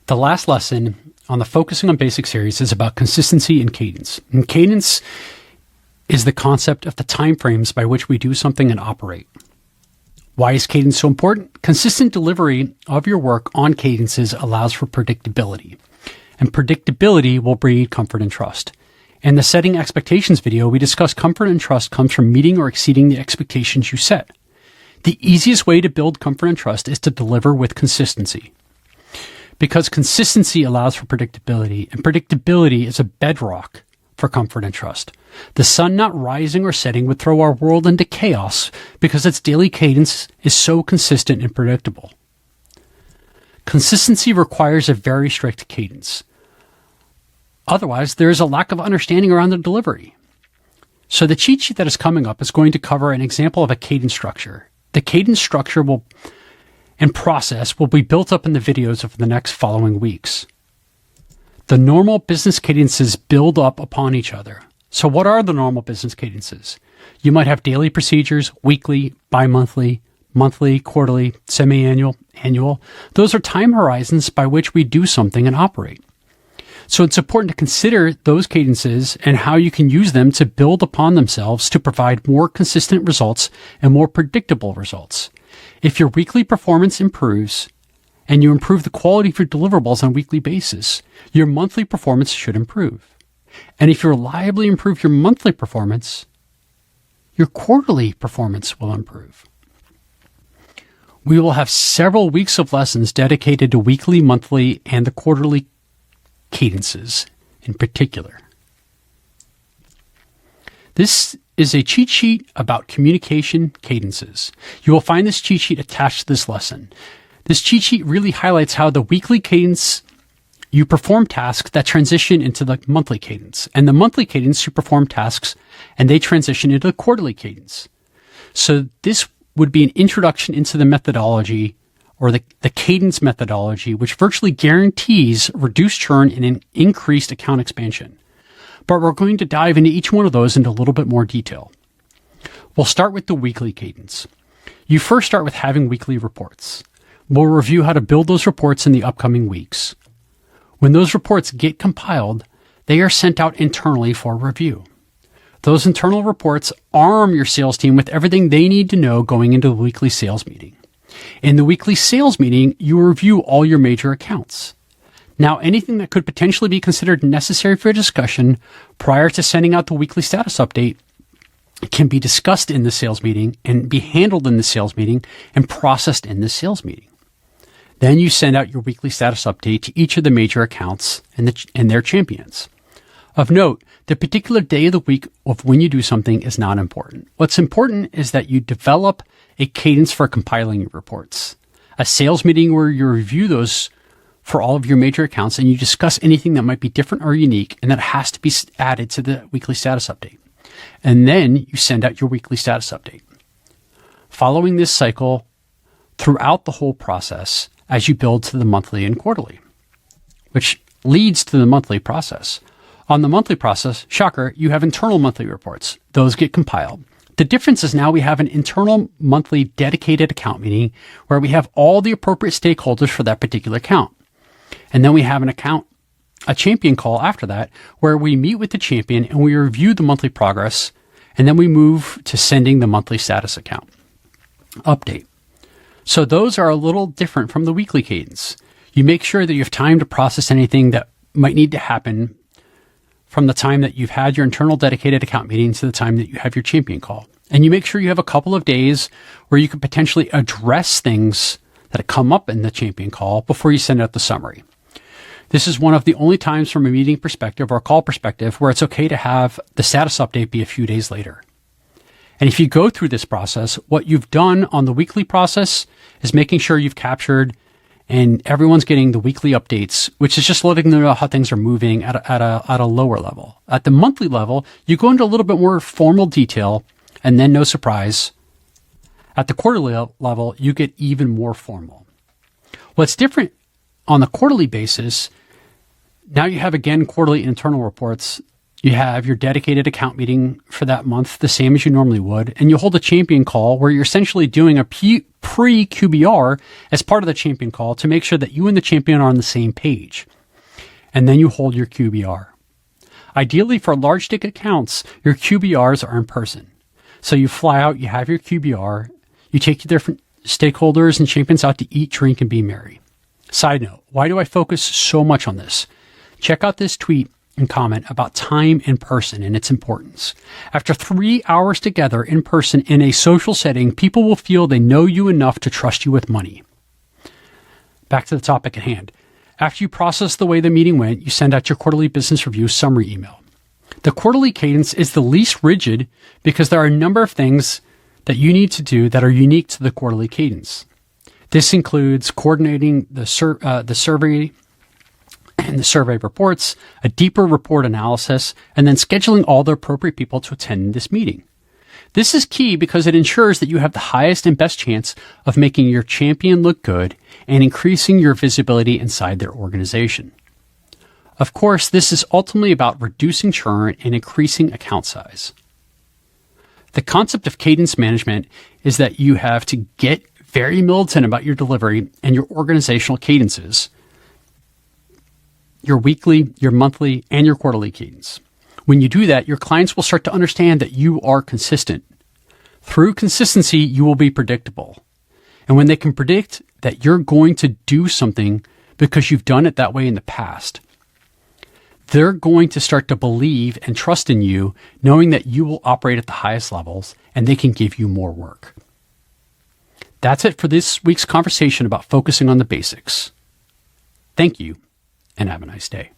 The last lesson on the Focusing on Basics series is about consistency and cadence. And cadence is the concept of the time frames by which we do something and operate. Why is cadence so important? Consistent delivery of your work on cadences allows for predictability. And predictability will breed comfort and trust. In the Setting Expectations video, we discussed comfort and trust comes from meeting or exceeding the expectations you set. The easiest way to build comfort and trust is to deliver with consistency. Because consistency allows for predictability, and predictability is a bedrock for comfort and trust. The sun not rising or setting would throw our world into chaos because its daily cadence is so consistent and predictable. Consistency requires a very strict cadence. Otherwise, there is a lack of understanding around the delivery. So the cheat sheet that is coming up is going to cover an example of a cadence structure. The cadence structure and process will be built up in the videos over the next following weeks. The normal business cadences build up upon each other. So what are the normal business cadences? You might have daily procedures, weekly, bi-monthly, monthly, quarterly, semi-annual, annual. Those are time horizons by which we do something and operate. So it's important to consider those cadences and how you can use them to build upon themselves to provide more consistent results and more predictable results. If your weekly performance improves and you improve the quality of your deliverables on a weekly basis, your monthly performance should improve. And if you reliably improve your monthly performance, your quarterly performance will improve. We will have several weeks of lessons dedicated to weekly, monthly, and the quarterly cadences in particular. This is a cheat sheet about communication cadences. You will find this cheat sheet attached to this lesson. This cheat sheet really highlights how the weekly cadence you perform tasks that transition into the monthly cadence, and the monthly cadence you perform tasks and they transition into the quarterly cadence. So this would be an introduction into the methodology or the cadence methodology, which virtually guarantees reduced churn and an increased account expansion. But we're going to dive into each one of those into a little bit more detail. We'll start with the weekly cadence. You first start with having weekly reports. We'll review how to build those reports in the upcoming weeks. When those reports get compiled, they are sent out internally for review. Those internal reports arm your sales team with everything they need to know going into the weekly sales meeting. In the weekly sales meeting, you review all your major accounts. Now, anything that could potentially be considered necessary for discussion prior to sending out the weekly status update can be discussed in the sales meeting and be handled in the sales meeting and processed in the sales meeting. Then you send out your weekly status update to each of the major accounts and their champions. Of note, the particular day of the week of when you do something is not important. What's important is that you develop a cadence for compiling your reports. A sales meeting where you review those for all of your major accounts and you discuss anything that might be different or unique and that has to be added to the weekly status update. And then you send out your weekly status update. Following this cycle throughout the whole process as you build to the monthly and quarterly, which leads to the monthly process. On the monthly process, shocker, you have internal monthly reports. Those get compiled. The difference is now we have an internal monthly dedicated account meeting where we have all the appropriate stakeholders for that particular account. And then we have a champion call after that where we meet with the champion and we review the monthly progress. And then we move to sending the monthly status account update. So those are a little different from the weekly cadence. You make sure that you have time to process anything that might need to happen from the time that you've had your internal dedicated account meeting to the time that you have your champion call. And you make sure you have a couple of days where you can potentially address things that come up in the champion call before you send out the summary. This is one of the only times from a meeting perspective or a call perspective where it's okay to have the status update be a few days later. And if you go through this process, what you've done on the weekly process is making sure you've captured and everyone's getting the weekly updates, which is just letting them know how things are moving at a lower level. At the monthly level, you go into a little bit more formal detail, and then no surprise, at the quarterly level, you get even more formal. What's different on the quarterly basis, now you have, again, quarterly internal reports. You have your dedicated account meeting for that month, the same as you normally would, and you hold a champion call where you're essentially doing a pre-QBR as part of the champion call to make sure that you and the champion are on the same page. And then you hold your QBR. Ideally, for large ticket accounts, your QBRs are in person. So you fly out, you have your QBR, you take your different stakeholders and champions out to eat, drink, and be merry. Side note, why do I focus so much on this? Check out this tweet and comment about time in person and its importance. After 3 hours together in person in a social setting, people will feel they know you enough to trust you with money. Back to the topic at hand. After you process the way the meeting went, you send out your quarterly business review summary email. The quarterly cadence is the least rigid because there are a number of things that you need to do that are unique to the quarterly cadence. This includes coordinating the survey and the survey reports, a deeper report analysis, and then scheduling all the appropriate people to attend this meeting. This is key because it ensures that you have the highest and best chance of making your champion look good and increasing your visibility inside their organization. Of course, this is ultimately about reducing churn and increasing account size. The concept of cadence management is that you have to get very militant about your delivery and your organizational cadences, your weekly, your monthly, and your quarterly cadence. When you do that, your clients will start to understand that you are consistent. Through consistency, you will be predictable. And when they can predict that you're going to do something because you've done it that way in the past, they're going to start to believe and trust in you, knowing that you will operate at the highest levels and they can give you more work. That's it for this week's conversation about focusing on the basics. Thank you, and have a nice day.